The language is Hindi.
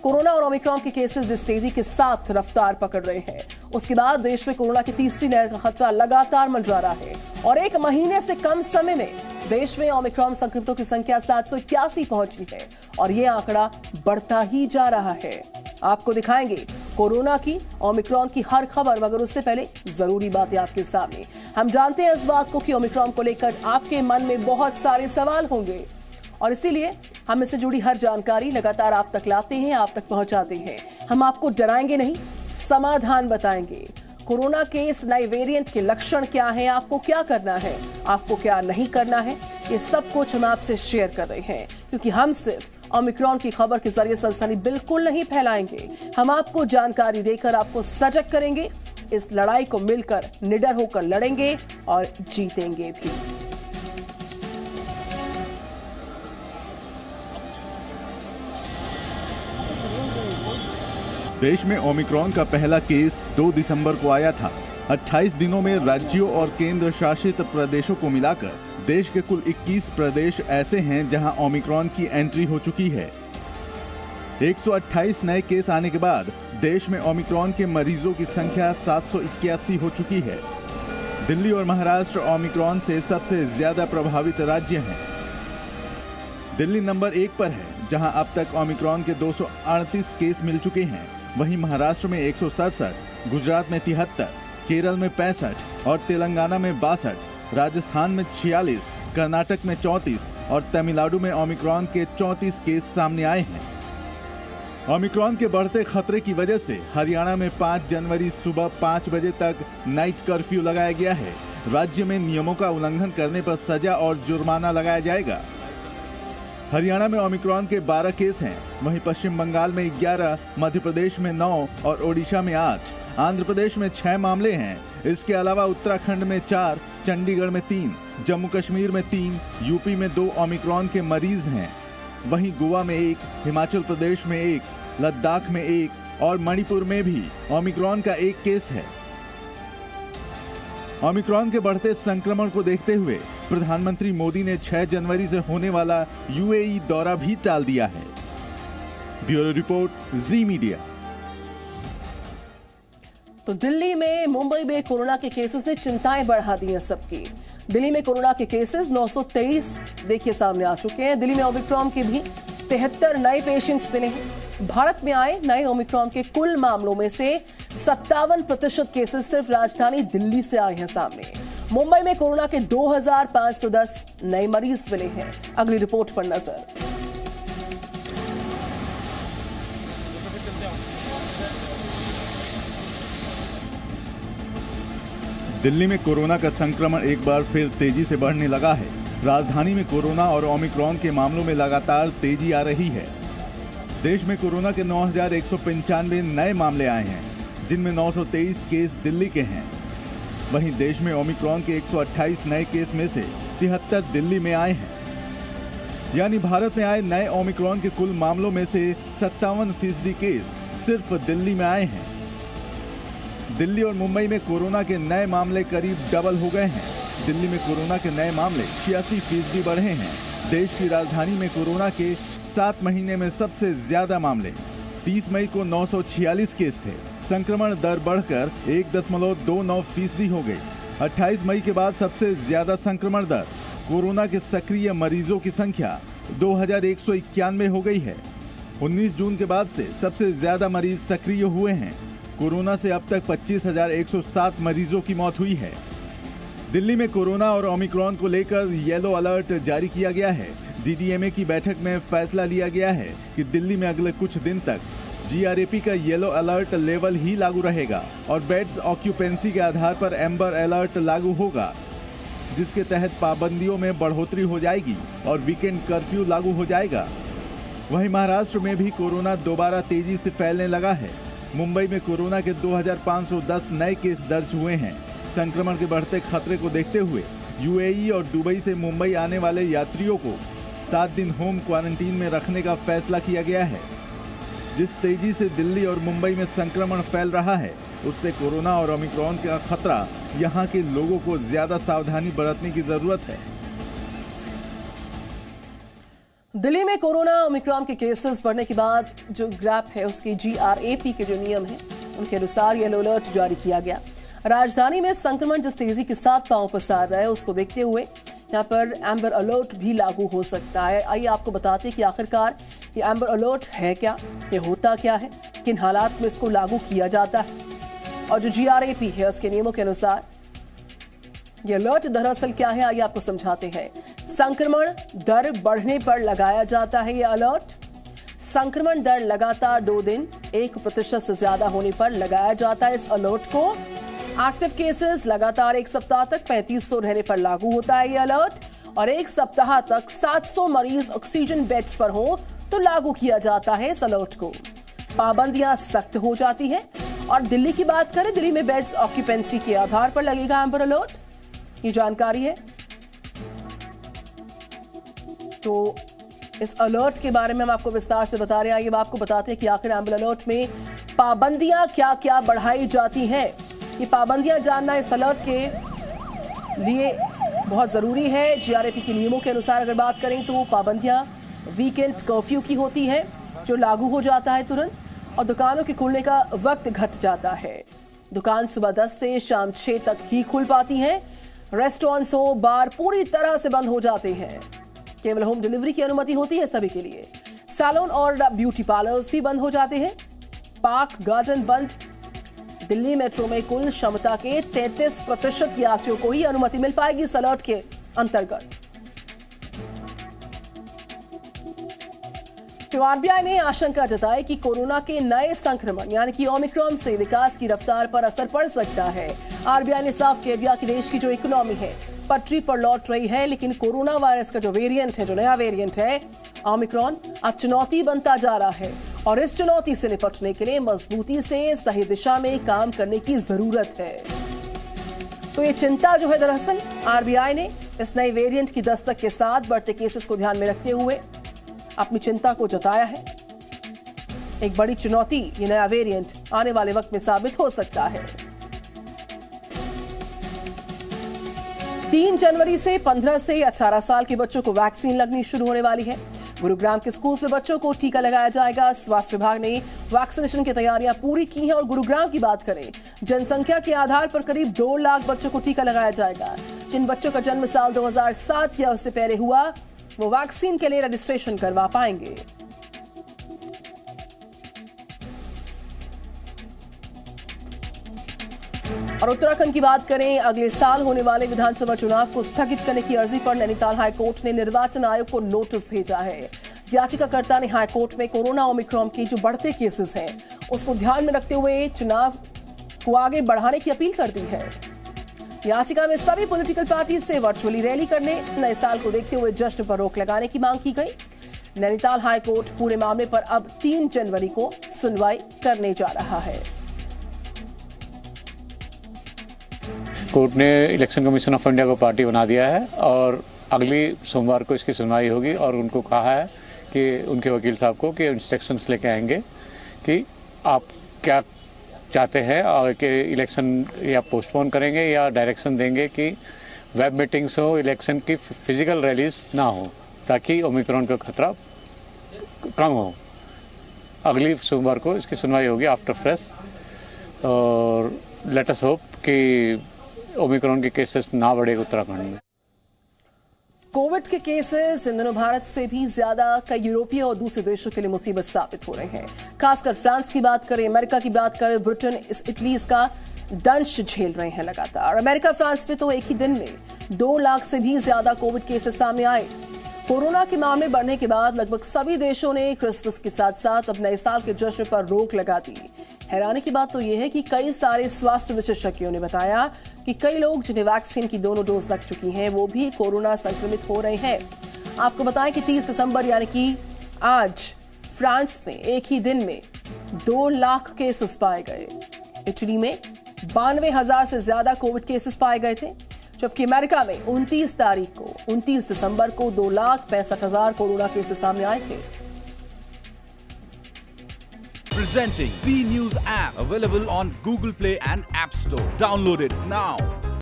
कोरोना और ओमिक्रॉन के केसेस जिस तेजी के साथ रफ्तार पकड़ रहे हैं, उसके बाद देश में कोरोना की तीसरी लहर का खतरा लगातार मंडरा रहा है और एक महीने से कम समय में देश में ओमिक्रॉन संक्रमितों की संख्या 781 पहुंची है और ये आंकड़ा बढ़ता ही जा रहा है। आपको दिखाएंगे कोरोना की, ओमिक्रॉन की हर खबर, मगर उससे पहले जरूरी बातें आपके सामने। हम जानते हैं इस बात को कि ओमिक्रॉन को लेकर आपके मन में बहुत सारे सवाल होंगे और इसीलिए हम इससे जुड़ी हर जानकारी लगातार आप तक लाते हैं, आप तक पहुंचाते हैं। हम आपको डराएंगे नहीं, समाधान बताएंगे। कोरोना के इस नए वेरिएंट के लक्षण क्या हैं, आपको क्या करना है, आपको क्या नहीं करना है, ये सब कुछ हम आपसे शेयर कर रहे हैं, क्योंकि हम सिर्फ ओमिक्रॉन की खबर के जरिए सनसनी बिल्कुल नहीं फैलाएंगे। हम आपको जानकारी देकर आपको सजग करेंगे। इस लड़ाई को मिलकर निडर होकर लड़ेंगे और जीतेंगे भी। देश में ओमिक्रॉन का पहला केस 2 दिसंबर को आया था। 28 दिनों में राज्यों और केंद्र शासित प्रदेशों को मिलाकर देश के कुल 21 प्रदेश ऐसे हैं जहां ओमिक्रॉन की एंट्री हो चुकी है। 128 नए केस आने के बाद देश में ओमिक्रॉन के मरीजों की संख्या 781 हो चुकी है। दिल्ली और महाराष्ट्र ओमिक्रॉन से सबसे ज्यादा प्रभावित राज्य हैं। दिल्ली नंबर 1 पर है, जहां अब तक ओमिक्रॉन के 238 केस मिल चुके हैं। वहीं महाराष्ट्र में 167, गुजरात में 73, केरल में 65 और तेलंगाना में 62, राजस्थान में 46, कर्नाटक में 34 और तमिलनाडु में ओमिक्रॉन के 34 केस सामने आए हैं। ओमिक्रॉन के बढ़ते खतरे की वजह से हरियाणा में 5 जनवरी सुबह 5 बजे तक नाइट कर्फ्यू लगाया गया है। राज्य में नियमों का उल्लंघन करने पर सजा और जुर्माना लगाया जाएगा। हरियाणा में ओमिक्रॉन के 12 केस हैं, वहीं पश्चिम बंगाल में 11, मध्य प्रदेश में 9 और ओडिशा में 8, आंध्र प्रदेश में 6 मामले हैं। इसके अलावा उत्तराखंड में 4, चंडीगढ़ में 3, जम्मू कश्मीर में 3, यूपी में 2 ओमिक्रॉन के मरीज हैं। वहीं गोवा में 1, हिमाचल प्रदेश में 1, लद्दाख में 1 और मणिपुर में भी ओमिक्रॉन का 1 केस है। ओमिक्रॉन के बढ़ते संक्रमण को देखते हुए प्रधानमंत्री मोदी ने 6 जनवरी से होने वाला यूएई दौरा भी टाल दिया है। ब्यूरो रिपोर्ट, जी मीडिया। तो दिल्ली में, मुंबई में कोरोना के केसेस ने चिंताएं बढ़ा दी हैं सबकी। दिल्ली में कोरोना के केसेस 923 देखिए सामने आ चुके हैं। दिल्ली में ओमिक्रॉन के भी 73 नए पेशेंट्स मिले हैं। भारत में आए नए ओमिक्रॉन के कुल मामलों में से 57% केसेस सिर्फ राजधानी दिल्ली से आए हैं सामने। मुंबई में कोरोना के 2510 नए मरीज मिले हैं। अगली रिपोर्ट पर नजर। दिल्ली में कोरोना का संक्रमण एक बार फिर तेजी से बढ़ने लगा है। राजधानी में कोरोना और ओमिक्रॉन के मामलों में लगातार तेजी आ रही है। देश में कोरोना के 9195 नए मामले आए हैं, जिनमें 923 केस दिल्ली के हैं। वहीं देश में ओमिक्रॉन के 128 नए केस में से 73 दिल्ली में आए हैं। यानी भारत में आए नए ओमिक्रॉन के कुल मामलों में से 57% केस सिर्फ दिल्ली में आए हैं। दिल्ली और मुंबई में कोरोना के नए मामले करीब डबल हो गए हैं। दिल्ली में कोरोना के नए मामले 86% बढ़े हैं। देश की राजधानी में कोरोना के 7 महीने में सबसे ज्यादा मामले 30 मई को 946 केस थे। संक्रमण दर बढ़कर 1.29% हो गई। 28 मई के बाद सबसे ज्यादा संक्रमण दर, कोरोना के सक्रिय मरीजों की संख्या 2191 हो गई है। 19 जून के बाद से सबसे ज्यादा मरीज सक्रिय हुए हैं। कोरोना से अब तक 25,107 मरीजों की मौत हुई है। दिल्ली में कोरोना और ओमिक्रॉन को लेकर येलो अलर्ट जारी किया गया है। डीडीएमए की बैठक में फैसला लिया गया है कि दिल्ली में अगले कुछ दिन तक जीआरएपी का येलो अलर्ट लेवल ही लागू रहेगा और बेड्स ऑक्यूपेंसी के आधार पर एम्बर अलर्ट लागू होगा, जिसके तहत पाबंदियों में बढ़ोतरी हो जाएगी और वीकेंड कर्फ्यू लागू हो जाएगा। वहीं महाराष्ट्र में भी कोरोना दोबारा तेजी से फैलने लगा है। मुंबई में कोरोना के 2510 नए केस दर्ज हुए हैं। संक्रमण के बढ़ते खतरे को देखते हुए यूएई और दुबई से मुंबई आने वाले यात्रियों को 7 दिन होम क्वारंटीन में रखने का फैसला किया गया है। जिस तेजी से दिल्ली और मुंबई में संक्रमण फैल रहा है, उससे कोरोना और ओमिक्रॉन का खतरा यहां के लोगों को ज्यादा सावधानी बरतने की जरूरत है। दिल्ली में कोरोना ओमिक्रॉन के केसेस बढ़ने के बाद जो ग्रैप है उसके GRAP के जो नियम है उनके अनुसार येलो अलर्ट जारी किया गया। राजधानी में संक्रमण जिस तेजी के साथ पांव पसार रहा है उसको देखते हुए यहाँ पर एम्बर अलर्ट भी लागू हो सकता है। आइए आपको बताते हैं कि आखिरकार ये एम्बर अलर्ट है क्या, ये होता क्या है, किन हालात में इसको लागू किया जाता है और जो GRAP है उसके नियमों के अनुसार ये अलर्ट दरअसल क्या है, आइए आपको समझाते हैं। संक्रमण दर बढ़ने पर लगाया जाता है ये अलर्ट। संक्रमण दर लगातार 2 दिन 1% से ज्यादा होने पर लगाया जाता है इस अलर्ट को। एक्टिव केसेस लगातार 1 सप्ताह तक 3500 रहने पर लागू होता है ये अलर्ट और 1 सप्ताह तक 700 मरीज ऑक्सीजन बेड्स पर हो तो लागू किया जाता है इस अलर्ट को। पाबंदियां सख्त हो जाती हैं और दिल्ली की बात करें, दिल्ली में बेड्स ऑक्यूपेंसी के आधार पर लगेगा एम्बर अलर्ट, ये जानकारी है। तो इस अलर्ट के बारे में हम आपको विस्तार से बता रहे हैं। ये आपको बताते हैं कि आखिर एम्बर अलर्ट में पाबंदियां क्या क्या बढ़ाई जाती हैं। ये पाबंदियां जानना इस अलर्ट के लिए बहुत जरूरी है। GRAP के नियमों के अनुसार अगर बात करें तो पाबंदियां वीकेंड कर्फ्यू की होती है जो लागू हो जाता है तुरंत और दुकानों के खुलने का वक्त घट जाता है। दुकान सुबह 10 से शाम 6 तक ही खुल पाती हैं। रेस्टोरेंट्स हो, बार पूरी तरह से बंद हो जाते हैं। केवल होम डिलीवरी की अनुमति होती है सभी के लिए। सैलून और ब्यूटी पार्लर्स भी बंद हो जाते हैं। पार्क गार्डन बंद। दिल्ली मेट्रो में कुल क्षमता के 33% यात्रियों को ही अनुमति मिल पाएगी इस अलर्ट के अंतर्गत। तो RBI ने आशंका जताई कि कोरोना के नए संक्रमण यानी कि ओमिक्रॉन से विकास की रफ्तार पर असर पड़ सकता है। RBI ने साफ कह दिया कि देश की जो इकोनॉमी है पटरी पर लौट रही है, लेकिन कोरोना वायरस का जो वेरिएंट है, जो नया वेरिएंट है ओमिक्रॉन, अब चुनौती बनता जा रहा है और इस चुनौती से निपटने के लिए मजबूती से सही दिशा में काम करने की जरूरत है। तो ये चिंता जो है दरअसल RBI ने इस नए वेरिएंट की दस्तक के साथ बढ़ते केसेस को ध्यान में रखते हुए अपनी चिंता को जताया है। एक बड़ी चुनौती ये नया वेरिएंट आने वाले वक्त में साबित हो सकता है। 3 जनवरी से 15 से 18 साल के बच्चों को वैक्सीन लगनी शुरू होने वाली है। गुरुग्राम के स्कूल्स में बच्चों को टीका लगाया जाएगा। स्वास्थ्य विभाग ने वैक्सीनेशन की तैयारियां पूरी की हैं और गुरुग्राम की बात करें, जनसंख्या के आधार पर करीब 2 लाख बच्चों को टीका लगाया जाएगा। जिन बच्चों का जन्म साल 2007 या उससे पहले हुआ वो वैक्सीन के लिए रजिस्ट्रेशन करवा पाएंगे। और उत्तराखंड की बात करें, अगले साल होने वाले विधानसभा चुनाव को स्थगित करने की अर्जी पर नैनीताल हाईकोर्ट ने निर्वाचन आयोग को नोटिस भेजा है। याचिकाकर्ता ने हाईकोर्ट में कोरोना ओमिक्रॉन के जो बढ़ते केसेस हैं उसको ध्यान में रखते हुए चुनाव को आगे बढ़ाने की अपील कर दी है। याचिका में सभी पॉलिटिकल पार्टी से वर्चुअली रैली करने, नए साल को देखते हुए जश्न पर रोक लगाने की मांग की गई। नैनीताल हाईकोर्ट पूरे मामले पर अब 3 जनवरी को सुनवाई करने जा रहा है। कोर्ट ने इलेक्शन कमीशन ऑफ इंडिया को पार्टी बना दिया है और अगली सोमवार को इसकी सुनवाई होगी और उनको कहा है कि उनके वकील साहब को कि इंस्ट्रक्शंस लेके आएंगे कि आप क्या चाहते हैं और कि इलेक्शन या पोस्टपोन करेंगे या डायरेक्शन देंगे कि वेब मीटिंग्स हो, इलेक्शन की फिजिकल रैलीज ना हो ताकि ओमिक्रॉन का खतरा कम हो। अगली सोमवार को इसकी सुनवाई होगी आफ्टर फ्रेश और लेट अस होप कि ओमिक्रॉन के केसेस ना बढ़े उत्तराखंड में। कोविड के केसेस इन दिनों भारत से भी ज्यादा कई यूरोपीय और दूसरे देशों के लिए मुसीबत साबित हो रहे हैं। खासकर फ्रांस की बात करें, अमेरिका की बात करें, ब्रिटेन, इटली इसका दंश झेल रहे हैं लगातार। अमेरिका, फ्रांस में तो एक ही दिन में 2 लाख से भी ज्यादा कोविड केसेस सामने आए। कोरोना के मामले बढ़ने के बाद लगभग सभी देशों ने क्रिसमस के साथ साथ अब नए साल के जश्न पर रोक लगा दी। हैरानी की बात तो यह है कि कई सारे स्वास्थ्य विशेषज्ञों ने बताया कि कई लोग जिन्हें वैक्सीन की दोनों डोज लग चुकी हैं वो भी कोरोना संक्रमित हो रहे हैं। आपको बताएं कि 30 दिसंबर यानी कि आज फ्रांस में एक ही दिन में 2 लाख केसेस पाए गए। इटली में 92,000 से ज्यादा कोविड केसेस पाए गए थे, जबकि अमेरिका में 29 दिसंबर को 2,65,000 कोरोना केसेस सामने आए थे। Presenting B News app, available on Google Play and App Store. Download it now.